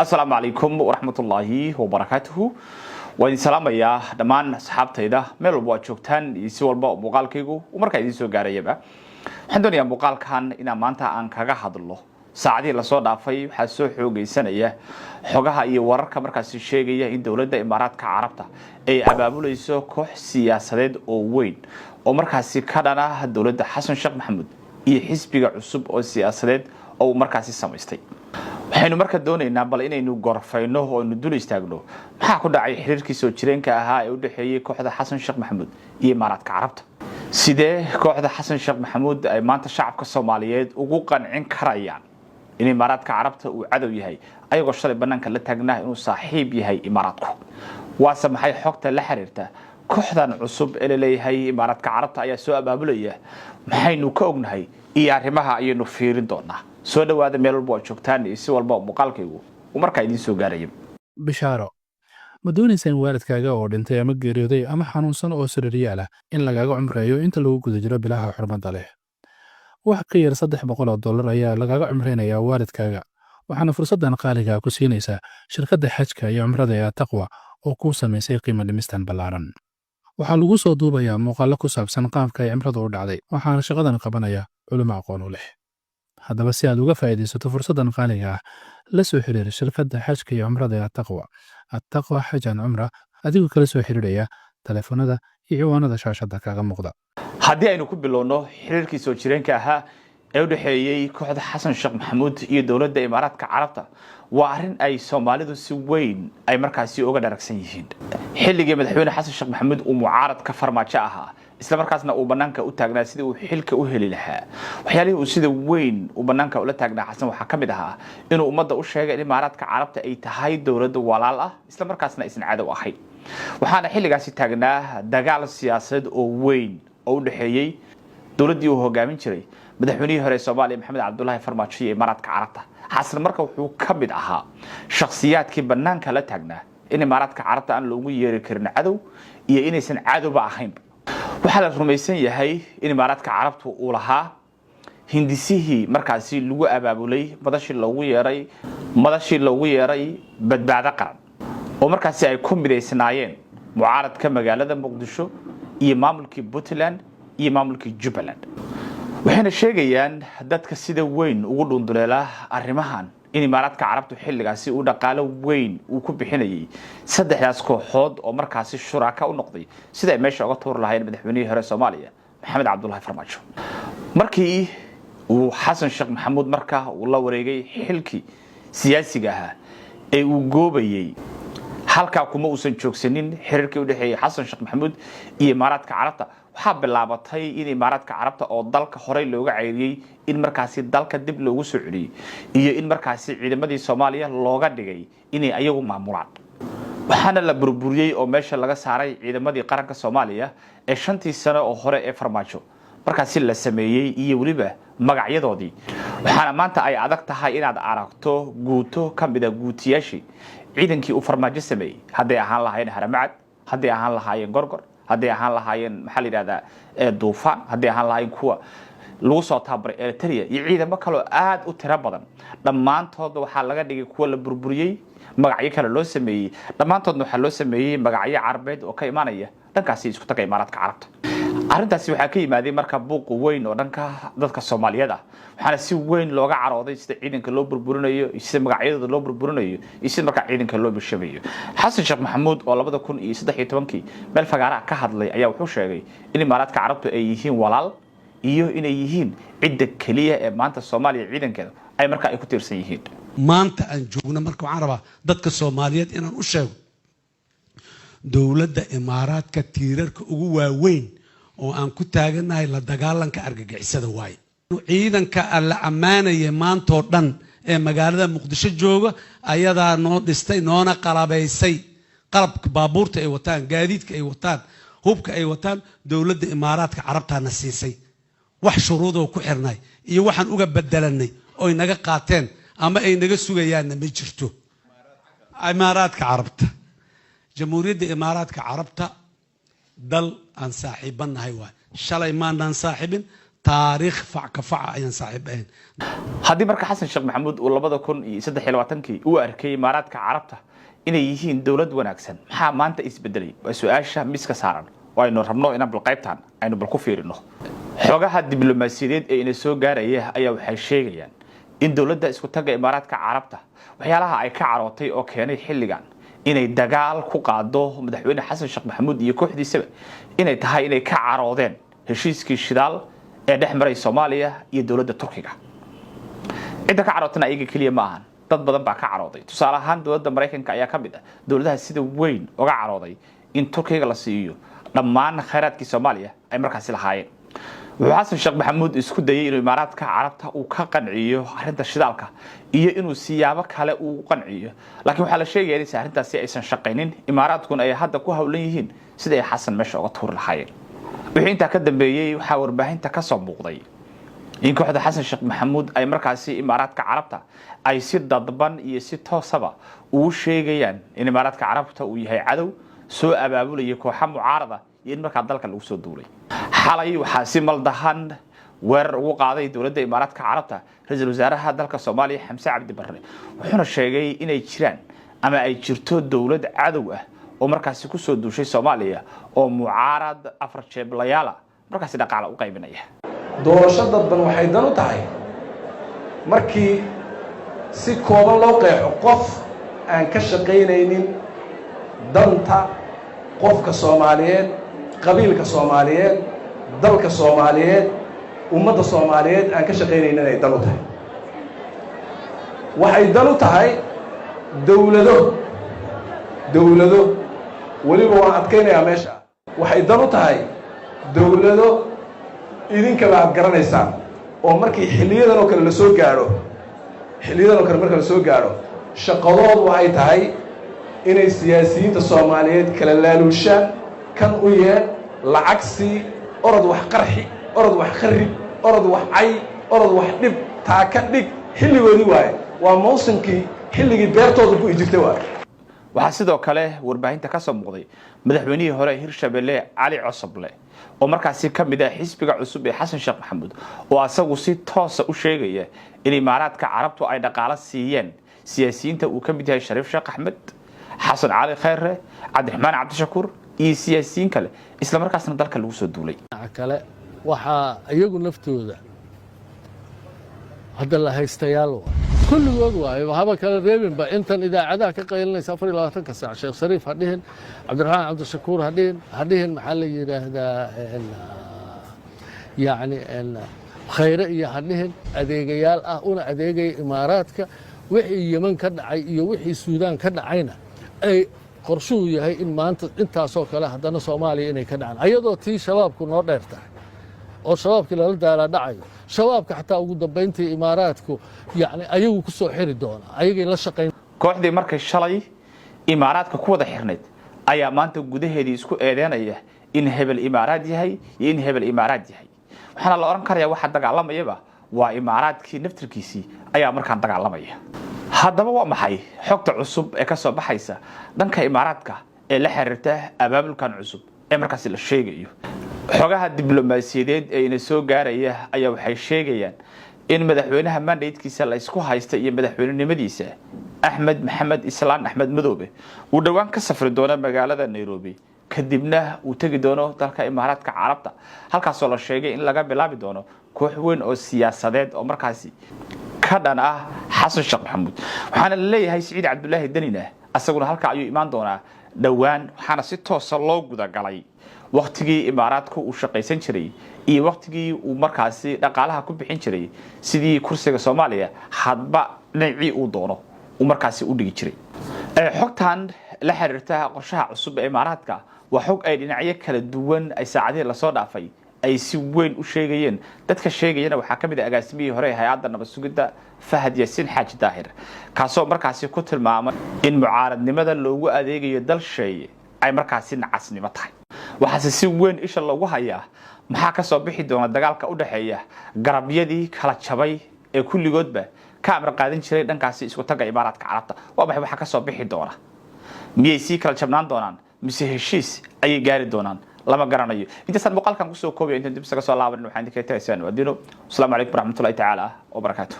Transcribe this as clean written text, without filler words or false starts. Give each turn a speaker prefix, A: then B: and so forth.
A: السلام عليكم ورحمة الله وبركاته. وإن سلام يا دمان أصحاب تيدا ملو بوجوكتان يسوى البقال كيجو ومركز يسوى جاريبا. حدوني يا بقال كان إن مانتا عن كجا حد الله. ساعدي لصودا في حسوا حوجي سنة حوجها يورك مركز الشيء إن دولة الإمارات كعربته أي أبابو ليسوا كح سياسات أو وين ومركز كذا دولة حسن الشيخ محمود يحسب عصب أو سياسات أو مركز السماستي. waxaynu marka doonaynaa bal inaynu gorfayno oo inu dul istaagno maxaa ku dhacay xiriirkii soo jireenka ahaa ee u dhaxeeyay kooxda Xasan Sheekh Maxamuud iyo Imaaraadka Carabta sidee kooxda Xasan Sheekh Maxamuud ay maanta shacabka Soomaaliyeed ugu qancin karayaan in Imaaraadka Carabta uu cadow yahay ayagoo shalay banaanka la taagnaa inuu saaxiib yahay Imaaraadku waa samaxay xogta la xiriirta kooxdan cusub ee leeyahay Imaaraadka Carabta ayaa soo abaabulaya maxaynu ka ognahay iyo arrimaha ayaynu fiirin doonaa soo dhawaada meel walba oo joogtaan si walba muuqaalkaygu uu markaa idin soo gaarayay
B: bishaaro ma doonaysaa in waalidkaaga oo dhintay ama geeriyooday ama xanuunsan oo sariiriyaal ah in lagaaga cumreeyo inta lagu guda jiro bilaha xurmada leh wax ka yar $300 ayaa lagaaga cumreynayaa waalidkaaga waxaana fursadan qaaliga ku siinaysaa shirkadda xajka iyo cumrada ee taqwa oo ku sameysay qiimo dhimistan ballaaran waxaa lagu soo duubayaa muuqaallo ku saabsan qaabka ay cumradu u dhacday waxaana shaqadan qabanaya culimo aqoon u leh haddaba si aad uga faa'iidaysato fursadan qaaliga ah la soo xiriir shirkadda xajka iyo cumrada ee taqwa xajan cumra adigoo kala soo xiriiraya telefoonada iyo ciwaanada shaashada kaaga muuqda
A: haddii aynu ku bilowno xiriirkii soo jireenka ahaa ee u dhaxeeyay kooxda Xasan Sheekh Maxamuud iyo dawladda Imaaraadka Carabta waa arrin ay Soomaalidu si weyn ay markaasi uga dharagsan yihiin xilligii madaxweyne Xasan Sheekh Maxamuud uu mucaarad ka farmaajo ahaa isla markaasna uu banaanka u taagnaa sidii uu xilka u heli lahaa waxyaalihii uu sida weyn u banaanka ula taagnaa Xasan waxa kamid ahaa inuu ummadda u sheegay in Imaaraadka Carabta ay tahay dawlad walaal ah isla markaasna aysan cadow ahayn waxaana xilligaasi taagnaa dagaal siyaasadeed oo weyn oo u dhaxeeyay dawladdii uu hogaamin jiray madaxweynihii hore Soomaaliya Maxamed Cabdullaahi Farmaajo iyo Imaaraadka Carabta Xasan marka wuxuu kamid ahaa shakhsiyaadkii banaanka la taagnaa in Imaaraadka Carabta aan loogu yeeri karin cadow iyo inaysan cadowba ahayn waxaa la rumaysan yahay in Imaaraadka Carabtu uu lahaa hindisihii markaasi lagu abaabulay madashii loogu yeeray badbaado qaran oo markaasi ay ku mideysnaayeen mucaaradka magaalada Muqdisho iyo maamulkii Puntland iyo maamulkii Jubbaland waxayna sheegayaan dadka sida weyn ugu dhunduleela arrimahan in Imaaraadka Carabtu xilligaasi uu dhaqaale weyn uu ku bixinayay saddexdaas kooxood oo markaasi shuraaka u noqday sida ay meesha uga tuur lahayn madaxweynihii hore Soomaaliya Maxamed Cabdullaahi Farmaajo markii uu Xasan Sheekh Maxamuud markaa uu la wareegay xilkii siyaasiga ahaa ee uu goobayay halka kuma uusan joogsanin xiriirkii u dhaxeeyay Xasan Sheekh Maxamuud iyo Imaaraadka Carabta waxaa bilaabatay in Imaaraadka Carabta oo dalka horey looga cayriyay in markaasi dalka dib loogu soo celiyay iyo in markaasi ciidamadii Soomaaliya looga dhigay inay ayagu maamulaan waxaana la burburiyay oo meesha laga saaray ciidamadii qaranka Soomaaliya ee 5 sano oo hore ee Farmaajo markaasi la sameeyay iyo waliba magacyadoodii waxaana maanta ay adag tahay inaad aragto guuto kamid ah guutiyaashii ciidankii uu Farmaajo sameeyay haday ahaan lahaayeen Haramcad haday ahaan lahaayeen Gorgor haday ahaan lahaayeen maxaa la yiraahdaa Duufaan haday ahaan lahaayeen kuwa lagu soo tababaray Eritrea iyo ciidamo kale aad u tiro badan dhamaantood waxa laga dhigay kuwa la burburiyay magacyo kale loo sameeyay dhamaantoodna waxa loo sameeyay magacyo Carabeed oo ka imaanaya dhankaasi isku taga Imaaraadka Carabta arrintaasi waxa ka yimaaday marka buuq weyn oo dhanka dadka Soomaaliyeed ah waxaana si weyn looga carooday sida ciidanka loo burburinayo sida magacyadooda loo burburinayo sida marka ciidanka loo bishabeeyo Xasan Sheekh Maxamuud oo 2013 meel fagaara ka hadlay ayaa wuxuu sheegay in Imaaraadka Carabtu ay yihiin walaal iyo inay yihiin cidda kaliya ee maanta Soomaaliya ciidankeeda ay marka ay ku tiirsan yihiin
C: maanta aan joogno marka waxaan rabaa dadka Soomaaliyeed inaan u sheego dawladda Imaaraadka tiirarka ugu waaweyn oo aan ku taaganahay la dagaalanka argagixisada waay ciidanka alla amaanaya maanta oo dhan ee magaalada Muqdisho jooga ayadaa noo dhistay noona qalabaysay qalabka baabuurta ay wataan gaadiidka ay wataan hubka ay wataan dawladda Imaaraadka Carabta na siisay wax shuruudo ku xirnay iyo waxaan uga bedelanay oo naga qaateen ama ay naga sugayaan ma jirto Imaaraadka Carabta jamhuuriyadda Imaaraadka Carabta dal aan saaxiibanahay waa shalay maanaan saaxiibin taariikh fac ka faca ayaan saaxiib ahayn.
A: haddii marka xasan sheekh maxamuud uu 2023 uu arkay imaaraadka carabta inay yihiin dawlad wanaagsan maxaa maanta isbedelay waa su'aasha miska saaran oo aynu rabno inaan bal qaybtaan aynu bal ku fiirino xogaha diblomaasiyadeed ee ina soo gaaraya ayaa waxay sheegayaan in dawladda isku taga imaaraadka carabta waxyaalaha ay ka carootay oo keenay xilligan inay dagaal ku qaado madaxweyne xasan sheekh maxamuud iyo kooxdiisaba inay tahay inay ka caroodeen heshiiskii shidaal ee dhex maray Soomaaliya iyo dawladda Turkiga inta ka carootana ayaga kaliya ma ahan dad badan baa ka carooday tusaale ahaan dawladda Mareykanka ayaa ka mid ah dawladaha sida weyn uga carooday in Turkiga la siiyo dhammaan khayraadkii Soomaaliya ay markaas lahaayeen wuxuu xasan sheekh maxamuud isku dayay inuu imaaraadka carabta uu ka qanciyo arrinta shidaalka iyo inuu siyaabo kale uu qanciyo laakiin waxa la sheegay in arrintaasi aysan shaqaynin imaaraadkuna ay hadda ku hawlan yihiin sida ay xasan meesha uga tuur lahaayeen wixii inta ka dambeeyay waxa warbaahinta ka soo muuqday in kooxda xasan sheekh maxamuud ay markaasi imaaraadka carabta ay si dadban iyo si toosaba uu sheegayaan in imaaraadka carabta uu yahay cadow soo abaabulaya kooxo mucaarada iyo in markaa dalka lagu soo duulay xalay waxa si maldahan weerar ugu qaaday dawladda imaaraadka carabta ra'iisul wasaaraha dalka Soomaaliya Xamse Cabdi Barre wuxuuna sheegay inay jiraan ama ay jirto dawlad cadow ah oo markaasi ku soo duushay Soomaaliya oo mucaarad afar jeeblayaal markaasi dhaqaale u qaybinaya
D: doorashada dadban waxay dan u tahay markii si kooban loo qeexo qof aan ka shaqaynaynin danta qofka Soomaaliyeed qabiilka Soomaaliyeed dalka Soomaaliyeed ummadda Soomaaliyeed aan ka shaqaynaynin ay dan u tahay waxay dan u tahay dawlado waliba waan adkaynayaa meesha waxay dan u tahay dawlado idinka aad garanaysaan oo markii xilliyadan oo kale la soo gaaro shaqadoodu waxay tahay inay siyaasiyiinta Soomaaliyeed kala laaluushaan kan u yeer lacag si orod wax qarxi orod wax kharib orod wax cay orod wax dhib taa ka dhig xilligoodii waaye waa mawsimkii xilligii beertooda ku jirtay waaye
A: waxa sidoo kale warbaahinta ka soo muuqday madaxweynihii hore Hirshabelle Cali Cosoble oo markaasi ka mid ah xisbiga cusub ee Xasan Sheekh Maxamuud oo asagu si toos ah u sheegaya in imaaraadka carabtu ay dhaqaale siiyeen siyaasiyiinta uu ka mid yahay Shariif Sheekh Axmed Xasan Cali Khayre Cabdiraxmaan Cabdishakuur iyo siyaasiyiin kale isla markaasna dalka lagu soo duulay
E: kale waxa iyagu naftooda hadda la haystayaal kulligood waayo waxba kala reebinba intan idaacadaha ka qaylinaysa 24 saac Sheekh Shariif hadhihin Cabdiraxmaan Cabdishakuur hadhihin maxaa la yiraahdaa yani khayre iyo hadhihin adeegayaal ah una adeegay imaaraadka wixii Yemen ka dhacay iyo wixii Suudaan ka dhacayna ay qorshuhu yahay in maanta intaasoo kale haddana Soomaaliya inay ka dhacaan ayadoo tii shabaabku noo dheertahay oo shabaabkii lala daala dhacayo shabaabka xataa ugu dambeyntii imaaraadku yani ayagu ku soo xiri doona ayagay la shaqayn
A: kooxdii markay shalay imaaraadka ku wada xirneed ayaa maanta gudaheedii isku eedeynaya in hebel imaaraad yahay iyo in hebel imaaraad yahay waxaana la oran karayaa waxa dagaalamayaba waa imaaraadkii naftirkiisii ayaa markaan dagaalamaya haddaba waa maxay xogta cusub ee ka soo baxaysa dhanka imaaraadka ee la xiriirta abaabulkan cusub ee markaasi la sheegayo xogaha diblomaasiyadeed ee ina soo gaaraya ayaa waxay sheegayaan in madaxweynaha mandatekiisa la isku haysta iyo madaxweynenimadiisa Axmed Maxamed Islaan Axmed Madoobe uu dhawaan ka safri doono magaalada Nairobi kadibna uu tagi doono dalka imaaraadka carabta halkaas oo la sheegay in laga bilaabi doono koox weyn oo siyaasadeed oo markaasi ka dhan ah Xasan Sheekh Maxamuud waxaana la leeyahay Saciid Cabdullaahi Danina asaguna halka ayuu imaan doonaa dhawaan waxaana si toos ah loo guda galay waqtigii imaaraadku uu shaqaysan jiray iyo waqtigii uu markaasi dhaqaalaha ku bixin jiray sidii kursiga Soomaaliya hadba dhinacii uu doono uu markaasi u dhigi jiray xogtan la xiriirta qorshaha cusub ee imaaraadka waa xog ay dhinacyo kala duwan ay saacadihii la soo dhaafay ay si weyn u sheegayeen dadka sheegayana waxa ka mid ah agaasimihii hore hay'adda nabad sugidda Fahad Yaasiin Xaaji Daahir kaasoo markaasi ku tilmaamay in mucaaradnimada loogu adeegayo dal shay ay markaasi nacasnimo tahay waxaase si weyn isha loogu hayaa maxaa ka soo bixi doona dagaalka u dhaxeeya garabyadii kala jabay ee kulligoodba ka amar qaadan jiray dhankaasi isku taga imaaraadka carabta waa maxay waxa ka soo bixi doona miyay si kala jabnaan doonaan mise heshiis ayay gaari doonaan lama garanayo intaasaan muuqaalkan kusoo koobayo intaan dib isaga soo laabanin waxaan idinkaga tagaysaan waadino asalaamu calaykum waraxmatullahi tacaala wabarakaatuh